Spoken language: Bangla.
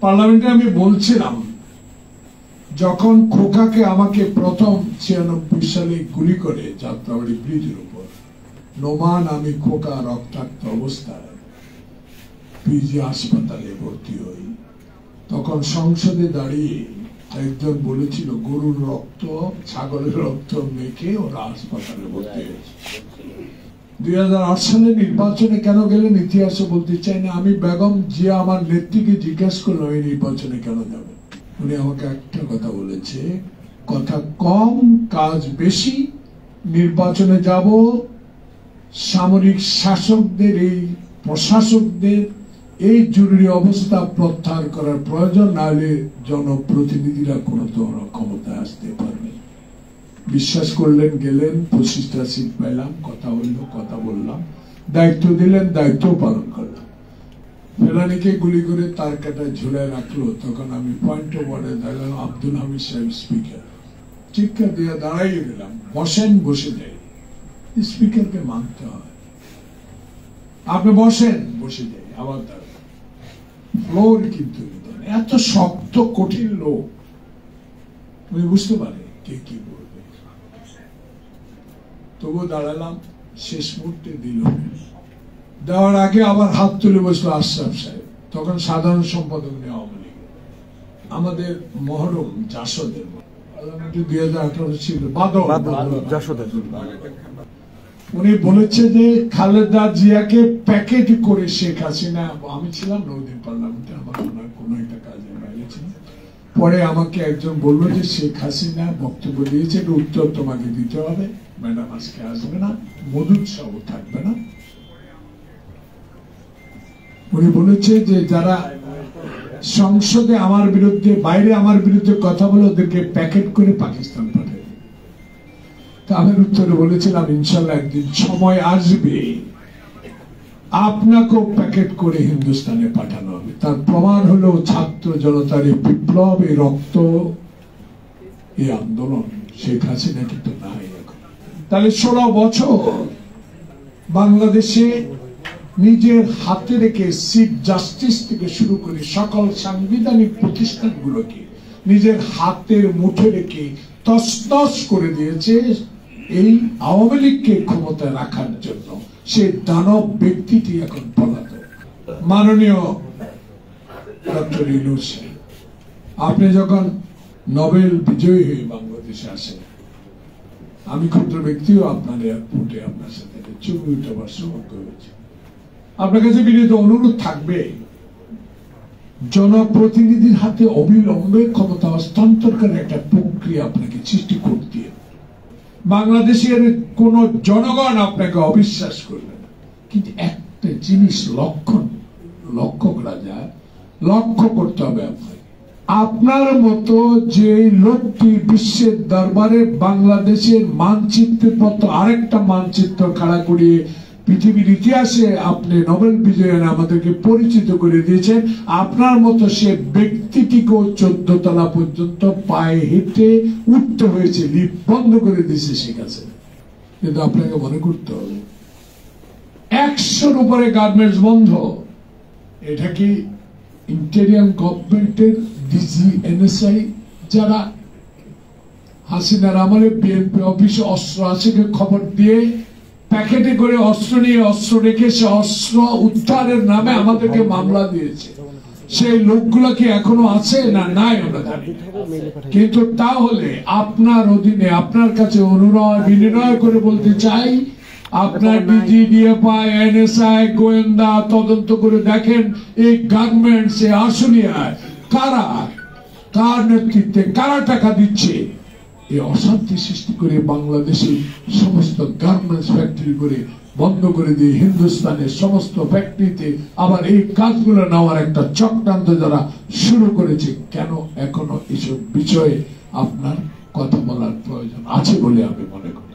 পার্লামেন্টে আমি বলছিলাম, যখন খোকাকে আমাকে প্রথম 96 সালে গুলি করে যাত্রাবাড়ি ব্রিজের উপর, নোমান আমি খোকা রক্তাক্ত অবস্থায় পিজি হাসপাতালে ভর্তি হই, তখন সংসদে দাঁড়িয়ে একজন বলেছিল গরুর রক্ত ছাগলের রক্ত মেখে ওরা হাসপাতালে ভর্তি হয়েছে। 2008 সালে নির্বাচনে কেন গেলেন ইতিহাসে বলতে চাই না। আমি বেগম জিয়া আমার নেত্রীকে জিজ্ঞেস করলাম এই নির্বাচনে কেন যাবে। উনি আমাকে একটা কথা বলেছে, কথা কম কাজ বেশি, নির্বাচনে যাব সামরিক শাসকদের এই প্রশাসকদের এই জরুরি অবস্থা প্রত্যাহার করার প্রয়োজন, নাহলে জনপ্রতিনিধিরা কোনো ক্ষমতায় আসতে পারবে। বিশ্বাস করলেন, গেলেন, 25টা সিট পেলাম, কথা হইলো, কথা বললাম, দায়িত্ব দিলেন, দায়িত্ব পালন করলাম। ফেলানিকে গুলি করে তার কাটায় ঝুলে রাখলো, তখন আমি পয়েন্ট অফ অর্ডার দাঁড়ালাম, আব্দুল হামিদ সাহেব স্পিকার, চিৎকার দিয়ে দাঁড়াইয়ে গেলাম, বসেন, বসে যাই। স্পিকারকে মানতে হয়, আপনি বসেন, বসে যাই, আবার দাঁড়ান। ফ্লোর কিন্তু এত শক্ত কঠিন লোক, তুমি বুঝতে পারে কে কি বলবে। তবুও দাঁড়ালাম, শেষ মুহূর্তে দিল। দেওয়ার আগে আবার হাত তুলে বসলো আশরাফ সাহেব, তখন সাধারণ সম্পাদক নিয়ে আওয়ামী লীগ, আমাদের মহরম জাসদের 2018 ছিল জাসদের। উনি বলেছে যে খালেদা জিয়াকে প্যাকেট করে শেখ হাসিনা, আমি ছিলাম নদিন পার্লামেন্টে, আমার কোনো একটা কাজের বাইরে ছিল। পরে আমাকে একজন বললো যে শেখ হাসিনা বক্তব্য দিয়েছে, উত্তর তোমাকে দিতে হবে, ম্যাডাম আজকে আসবে না, মধুর সহ থাকবে না। উনি বলেছে যে যারা সংসদে আমার বিরুদ্ধে, বাইরে আমার বিরুদ্ধে কথা বলে ওদেরকে প্যাকেট করে পাকিস্তান পাঠাবে। আমি উত্তরে বলেছিলাম ইনশাল্লাহ একদিন সময় আসবে আপনাকেও প্যাকেট করে হিন্দুস্তানে পাঠানো হবে। তার প্রমাণ হলো ছাত্র জনতার এই বিপ্লব, এই রক্ত, এই আন্দোলন। শেখ হাসিনা কিন্তু নাই এখন। তাহলে 16 বছর বাংলাদেশে নিজের হাতে রেখে চিফ জাস্টিস থেকে শুরু করে সকল সাংবিধানিক প্রতিষ্ঠানগুলোকে নিজের হাতের মুঠে রেখে তছনছ করে দিয়েছে এই আওয়ামী লীগকে ক্ষমতায় রাখার জন্য। সে দানব ব্যক্তিটি এখন পলাতক। মাননীয় ডক্টর ইউনূস, আপনি যখন নোবেল বিজয়ী হয়ে বাংলাদেশে আসেন, আমি ক্ষুদ্র ব্যক্তিও আপনার এয়ারপোর্টে আপনার সাথে ছবি উঠাবার সৌভাগ্য হয়েছে। আপনার কাছে বিনীত অনুরোধ থাকবে, জনপ্রতিনিধির হাতে অবিলম্বে ক্ষমতা হস্তান্তর করে একটা প্রক্রিয়া আপনাকে সৃষ্টি করতে হবে। বাংলাদেশের কোন জনগণ আপনাকে অবিশ্বাস করবে না, কিন্তু একটা জিনিস লক্ষ্য করা যায়, লক্ষ্য করতে হবে আপনার মতো যে লোকটি বিশ্বের দরবারে বাংলাদেশের মানচিত্রের মতো আরেকটা মানচিত্র খাড়া করিয়ে পৃথিবীর ইতিহাসে আপনি নোবেল বিজয়ী আমাদেরকে পরিচিত করে দিয়েছেন। আপনার মতো সে ব্যক্তিটিকেও 14 তলা পর্যন্ত পায়ে হেঁটে উঠতে হয়েছে, লিফট বন্ধ করে দিয়েছে শেখ হাসিনা। কিন্তু আপনাকে মনে করতে হবে 100-র উপরে গার্মেন্টস বন্ধ। এটা কি ইন্টেরিয়াম গভর্নমেন্টের ডিজি, এনএসআই যারা হাসিনার আমলে বিএনপি অফিসে অস্ত্র আছে খবর দিয়ে প্যাকেটে করে অস্ত্র নিয়ে অস্ত্র রেখে সে অস্ত্র উদ্ধারের নামে আমাদেরকে মামলা দিয়েছে। সেই লোকগুলো কি এখনো আছে না নাই আমরা জানি, কিন্তু তাহলে আপনার অধীনে আপনার কাছে অনুরোধ বিনয় করে বলতে চাই, আপনার ডিজি, ডিএফআই, এনএসআই, গোয়েন্দা তদন্ত করে দেখেন এই গার্মেন্টস আশুলিয়ায় কার নেতৃত্বে কারা টাকা দিচ্ছে এই অশান্তি সৃষ্টি করে বাংলাদেশে সমস্ত গার্মেন্টস ফ্যাক্টরি করে বন্ধ করে দিয়ে হিন্দুস্তানের সমস্ত ফ্যাক্টরিতে আবার এই কাজগুলো নেওয়ার একটা চক্রান্ত যারা শুরু করেছে। কেন এখনো এসব বিষয়ে আপনার কথা বলার প্রয়োজন আছে বলে আমি মনে করি।